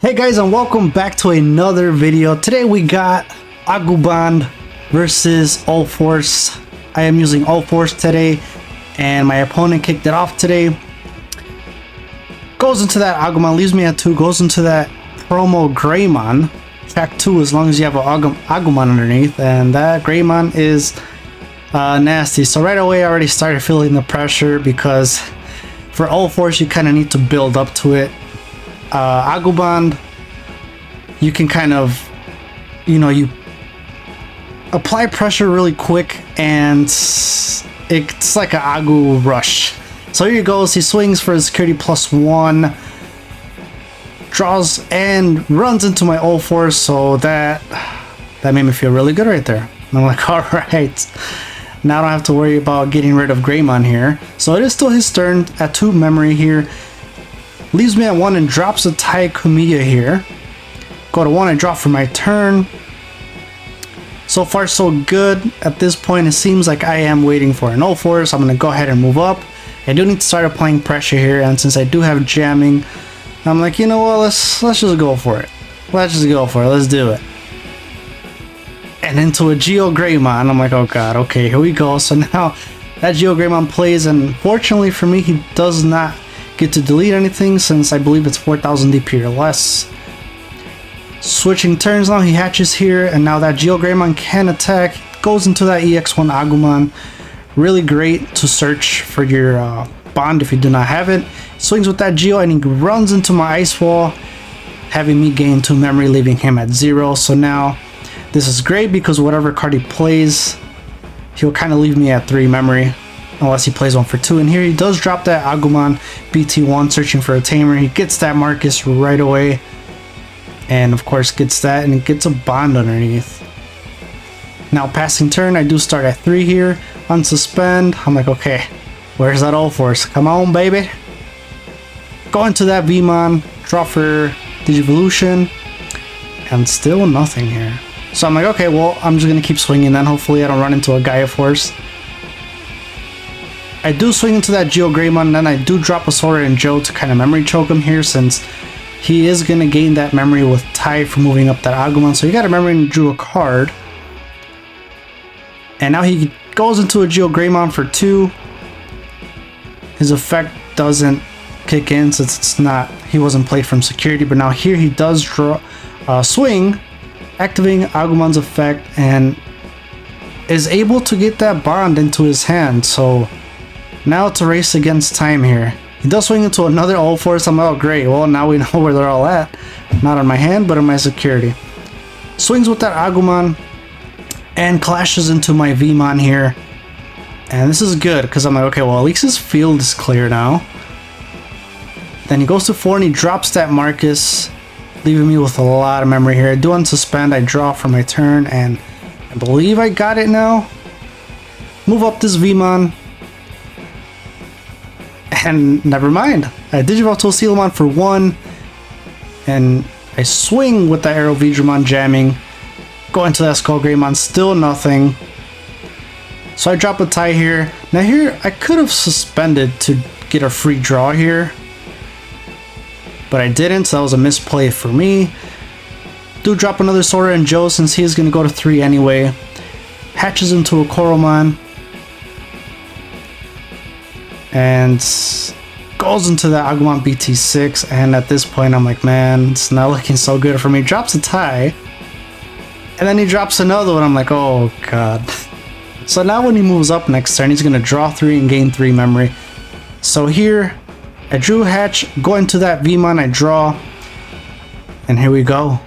Hey guys, and welcome back to another video. Today we got Agubond versus UlforceVeedramon. I am using UlforceVeedramon today, and my opponent kicked it off today. Goes into that Agumon, leaves me at 2, goes into that promo Greymon. Track 2 as long as you have an Agumon underneath, and that Greymon is nasty. So right away I already started feeling the pressure because for UlforceVeedramon you kind of need to build up to it. Agubond, you can kind of, you apply pressure really quick and it's like an Agu rush. So here he goes, he swings for his security +1, draws and runs into my UlforceVeedramon, so that made me feel really good right there. And I'm like, alright, now I don't have to worry about getting rid of Greymon here. So it is still his turn at 2 memory here. Leaves me at 1 and drops a Taikumiya here. Go to 1 and drop for my turn. So far so good. At this point it seems like I am waiting for an UlforceVeedramon, so I'm going to go ahead and move up. I do need to start applying pressure here, and since I do have jamming, I'm like, you know what, let's just go for it. Let's do it. And into a Geo Greymon. I'm like, oh god, okay, here we go. So now that Geo Greymon plays, and fortunately for me he does not get to delete anything since I believe it's 4000 DP or less. Switching turns now, he hatches here, and now that Geo Greymon can attack, goes into that EX1 Agumon. Really great to search for your bond if you do not have it. Swings with that Geo and he runs into my Ice Wall, having me gain 2 memory, leaving him at 0. So now this is great because whatever card he plays, he'll kind of leave me at 3 memory. Unless he plays 1 for 2, and here he does drop that Agumon BT1 searching for a tamer. He gets that Marcus right away, and of course gets that, and it gets a bond underneath. Now passing turn, I do start at 3 here, unsuspend. I'm like, okay, where's that UlforceVeedramon? Come on, baby. Go into that Vmon, drop for Digivolution, and still nothing here. So I'm like, okay, well, I'm just gonna keep swinging then. Hopefully I don't run into a Gaia Force. I do swing into that Geo Greymon, and then I do drop a Sora and Joe to kind of memory choke him here, since he is going to gain that memory with Tai for moving up that Agumon. So he got a memory and drew a card. And now he goes into a Geo Greymon for 2. His effect doesn't kick in since it's not, he wasn't played from security, but now here he does draw swing, activating Agumon's effect, and is able to get that bond into his hand. So now it's a race against time here. He does swing into another UlforceVeedramon. I'm like, oh great, well now we know where they're all at. Not on my hand, but on my security. Swings with that Agumon and clashes into my Vmon here. And this is good because I'm like, okay, well at least his field is clear now. Then he goes to 4 and he drops that Marcus, leaving me with a lot of memory here. I do unsuspend, I draw for my turn, and I believe I got it now. Move up this Vmon. And never mind, I Digivolve to a Sealamon for 1, and I swing with the Arrow Veedramon jamming, go into that Skull Greymon, still nothing. So I drop a Tai here. Now here, I could have suspended to get a free draw here, but I didn't, so that was a misplay for me. Do drop another Sora and Joe since he's going to go to 3 anyway. Hatches into a Coromon. And goes into the Agumon BT6, and at this point I'm like, man, it's not looking so good for me. Drops a Tai, and then he drops another one. I'm like, oh god. So now when he moves up next turn, he's going to draw 3 and gain 3 memory. So here, I drew Hatch, go into that Vmon, I draw, and here we go.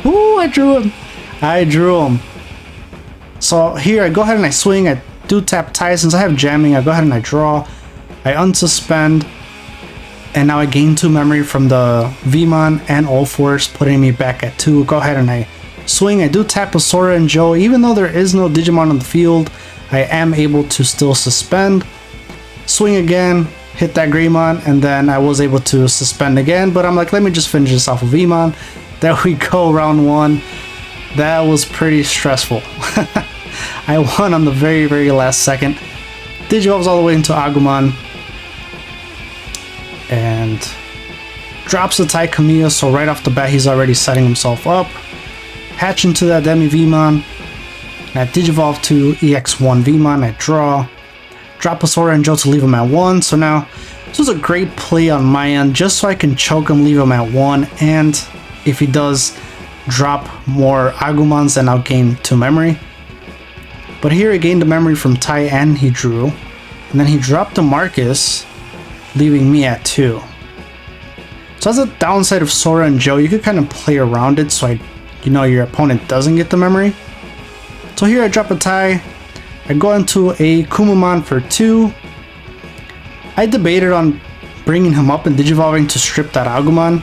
Ooh, I drew him. So here I go ahead and I swing, I do tap Tai. Since I have jamming, I go ahead and I draw. I unsuspend, and now I gain 2 memory from the Vmon and UlforceVeedramon, putting me back at 2. Go ahead and I swing. I do tap a Sora and Joe. Even though there is no Digimon on the field, I am able to still suspend. Swing again, hit that Greymon, and then I was able to suspend again, but I'm like, let me just finish this off of Vmon. There we go, round 1. That was pretty stressful. I won on the very, very last second. Digivolves all the way into Agumon. And drops the Tai Kamiya, so right off the bat he's already setting himself up. Hatch into that Demi Veedramon. And I Digivolve to EX1 Veedramon, I draw. Drop a Sora and Joe to leave him at 1, so now this was a great play on my end, just so I can choke him, leave him at 1, and if he does drop more Agumons, then I'll gain 2 memory. But here he gained the memory from Tai and he drew, and then he dropped the Marcus, leaving me at 2. So as a downside of Sora and Joe, you could kind of play around it so your opponent doesn't get the memory. So here I drop a Tai, I go into a Kumamon for 2. I debated on bringing him up and Digivolving to strip that Agumon,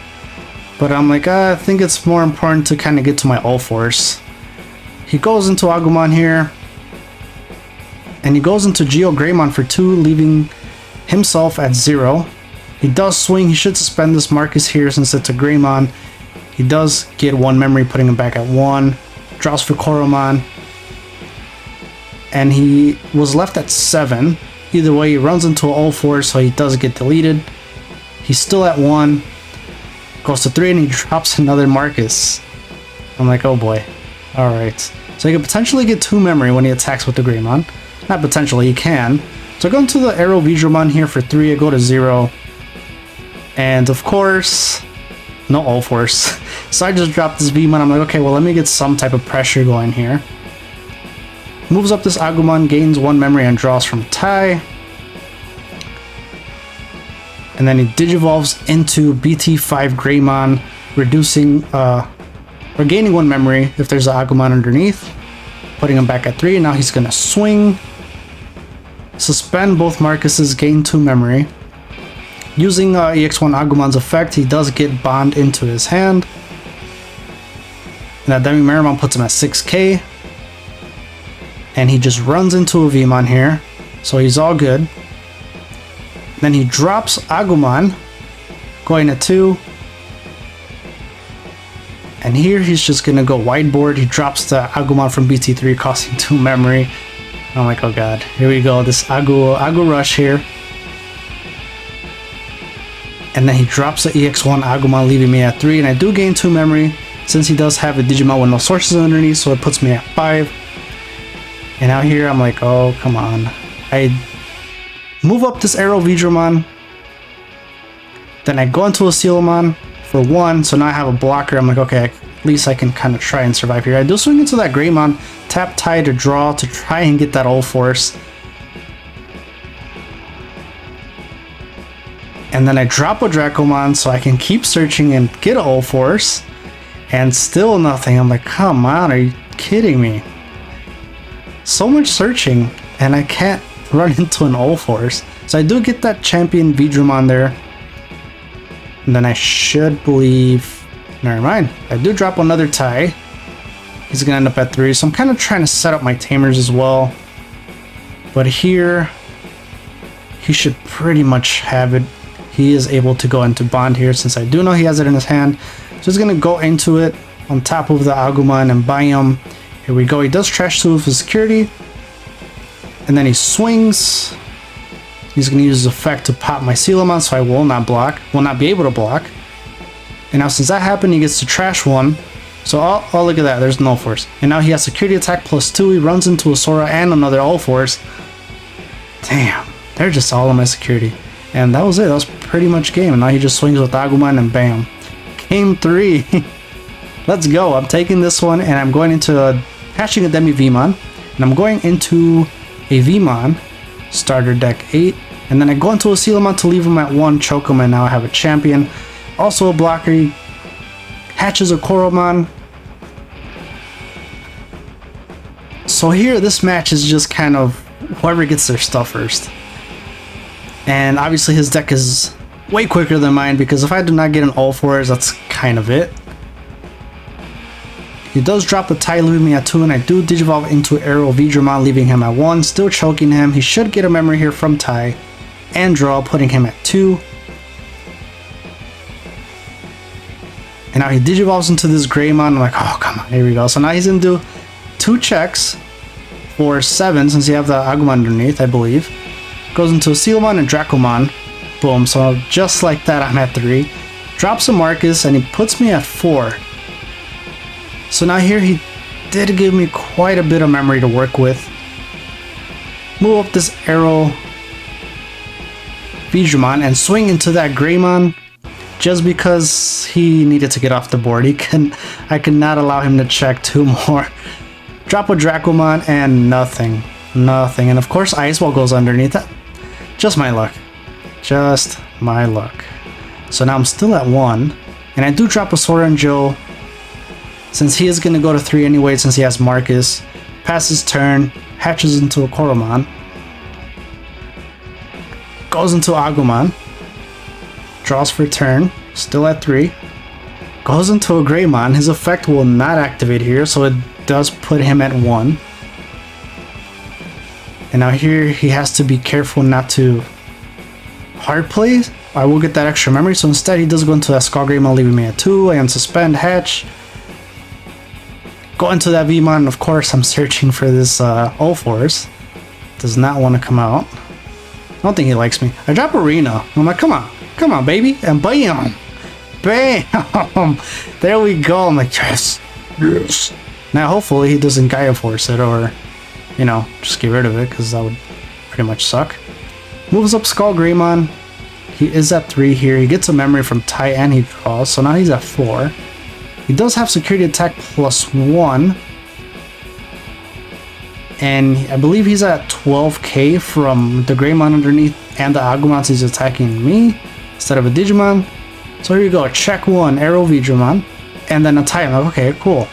but I'm like, I think it's more important to kind of get to my Ulforce. He goes into Agumon here, and he goes into Geo Greymon for 2, leaving himself at 0. He does swing, he should suspend this Marcus here since it's a Greymon. He does get 1 memory, putting him back at 1. Draws for Koromon. And he was left at 7. Either way, he runs into an Ulforce, so he does get deleted. He's still at 1. Goes to 3 and he drops another Marcus. I'm like, oh boy. Alright. So he could potentially get 2 memory when he attacks with the Greymon. Not potentially, he can. So I go into the UlforceVeedramon here for 3, I go to 0. And of course, no Ulforce. So I just dropped this Veedramon. I'm like, okay, well let me get some type of pressure going here. Moves up this Agumon, gains 1 memory and draws from Tai. And then he Digivolves into BT7 Greymon, reducing, or gaining 1 memory if there's an Agumon underneath. Putting him back at 3, and now he's gonna swing. Suspend both Marcuses, gain 2 memory. Using EX1 Agumon's effect, he does get Bond into his hand. And that Demi Meramon puts him at 6k. And he just runs into a Veedramon here, so he's all good. Then he drops Agumon, going at 2. And here he's just gonna go whiteboard. He drops the Agumon from BT3, costing 2 memory. I'm like, oh god, here we go, this Agu rush here. And then he drops the EX1 Agumon, leaving me at 3, and I do gain 2 memory, since he does have a Digimon with no sources underneath, so it puts me at 5. And out here, I'm like, oh, come on. I move up this UlforceVeedramon. Then I go into a Sealamon for 1, so now I have a blocker. I'm like, okay, at least I can kind of try and survive here. I do swing into that Greymon, tap Tai to draw to try and get that Ulforce. And then I drop a Dracomon so I can keep searching and get an Ulforce. And still nothing. I'm like, come on, are you kidding me? So much searching, and I can't run into an Ulforce. So I do get that champion Veedramon there. And then I should believe... Never mind. I do drop another Tai. He's gonna end up at 3, so I'm kind of trying to set up my tamers as well. But here, he should pretty much have it. He is able to go into Bond here, since I do know he has it in his hand. So he's gonna go into it on top of the Agumon and buy him. Here we go, he does trash 2 of his security. And then he swings. He's going to use his effect to pop my Sealamon, so I will not be able to block. And now since that happened, he gets to trash 1. So, oh look at that, there's no Ulforce. And now he has security attack plus 2, he runs into a Sora and another Ulforce. Damn, they're just all on my security. And that was it, that was pretty much game. And now he just swings with Agumon and bam. Game 3. Let's go, I'm taking this one and I'm going into hatching a Demi Veedramon. And I'm going into a Veedramon, starter deck 8. And then I go into a Sealamon to leave him at 1, choke him, and now I have a champion. Also a blocker, he hatches a Koromon. So here, this match is just kind of whoever gets their stuff first. And obviously his deck is way quicker than mine, because if I do not get an Ulforce, that's kind of it. He does drop a Tai, leaving me at 2, and I do Digivolve into UlforceVeedramon, leaving him at 1, still choking him. He should get a memory here from Tai, and draw, putting him at 2. And now he Digivolves into this Greymon. I'm like, oh, come on, here we go. So now he's going to do 2 checks for 7, since you have the Agumon underneath, I believe. Goes into a Sealamon and Dracomon. Boom, so just like that, I'm at 3. drops a Marcus, and he puts me at 4. So now here he did give me quite a bit of memory to work with. Move up this Arrow Veedramon and swing into that Greymon just because he needed to get off the board. I cannot allow him to check 2 more. Drop a Dracomon and nothing. And of course Ice Wall goes underneath that. Just my luck. Just my luck. So now I'm still at 1. And I do drop a Sora and Joe. Since he is going to go to 3 anyway, since he has Marcus. Passes turn. Hatches into a Koromon. Goes into Agumon. Draws for turn. Still at 3. Goes into a Greymon. His effect will not activate here, so it does put him at 1. And now here he has to be careful not to hard play. I will get that extra memory, so instead he does go into that Skull Greymon, leaving me at 2. I unsuspend, hatch. Go into that Vmon. Of course, I'm searching for this Ulforce. Does not want to come out. I don't think he likes me. I drop Arena. I'm like, come on, baby. And bam! Bam! There we go. I'm like, yes. Now, hopefully, he doesn't Gaia Force it or, you know, just get rid of it because that would pretty much suck. Moves up Skull Greymon. He is at 3 here. He gets a memory from Tai and he draws. So now he's at 4. He does have security attack +1. And I believe he's at 12k from the Greymon underneath and the Agumon he's attacking me instead of a Digimon. So here you go, check 1, Arrow Veedramon, and then a tie. I'm like, okay, cool.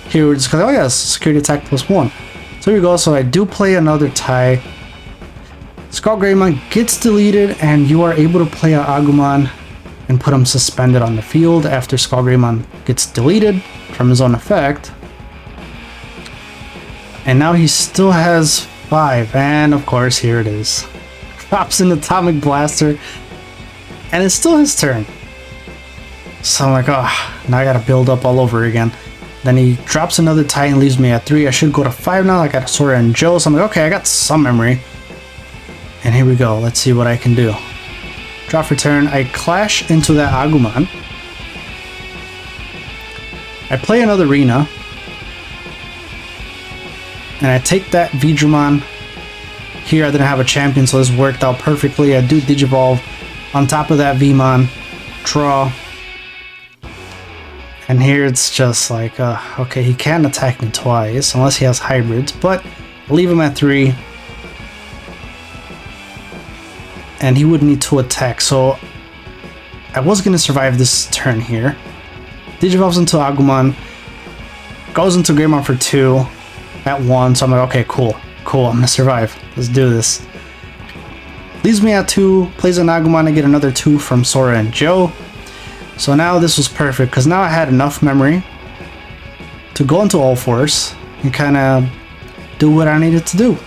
Here we're just, oh yes, security attack +1. So here we go, so I do play another tie. Skull Greymon gets deleted, and you are able to play an Agumon and put him suspended on the field after Skull Greymon gets deleted from his own effect. And now he still has 5, and of course, here it is. Drops an Atomic Blaster, and it's still his turn. So I'm like, oh, now I gotta build up all over again. Then he drops another tie and leaves me at 3. I should go to 5 now. I got a Sora and Joe, so I'm like, okay, I got some memory. And here we go, let's see what I can do. Drop for turn, I clash into that Agumon. I play another Arena. And I take that Veedramon. Here I didn't have a champion, so this worked out perfectly. I do Digivolve on top of that Vmon. Draw. And here it's just like, okay, he can attack me twice, unless he has hybrids, but leave him at 3. And he would need to attack, so I was going to survive this turn here. Digivolves into Agumon. Goes into Greymon for 2. At 1, so I'm like, okay, cool, I'm gonna survive. Let's do this. Leaves me at 2, plays an Agumon to get another 2 from Sora and Joe. So now this was perfect, because now I had enough memory to go into Ulforce and kind of do what I needed to do.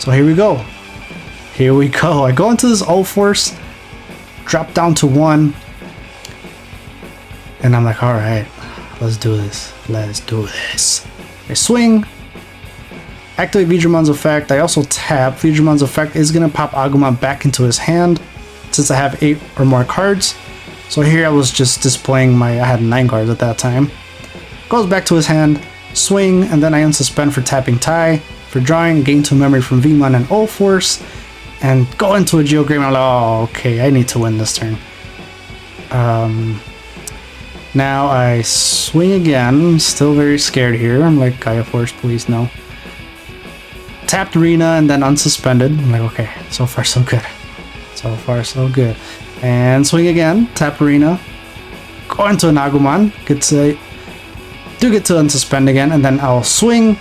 So here we go. I go into this Ulforce, drop down to 1, and I'm like, alright, let's do this. I swing. Activate Veedramon's effect. I also tap. Veedramon's effect is going to pop Agumon back into his hand since I have 8 or more cards. So here I was just displaying I had 9 cards at that time. Goes back to his hand, swing, and then I unsuspend for tapping tie, for drawing, gain 2 memory from Vmon and Ulforce, and go into a Geo Greymon. Oh, okay, I need to win this turn. Now I swing again, still very scared here. I'm like, Gaia Force, please, no. Tapped Arena and then unsuspended. I'm like, okay, so far so good. And swing again, tap Arena. Go into an Agumon. Get to unsuspend again, and then I'll swing.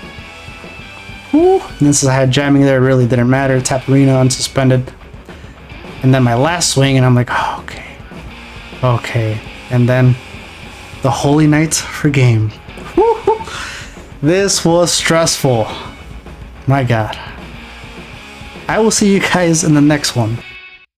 Woo! And since I had jamming there, it really didn't matter. Tap Arena, unsuspended. And then my last swing, and I'm like, oh, okay. And then the Holy Knight for game. Woo-hoo. This was stressful. My God. I will see you guys in the next one.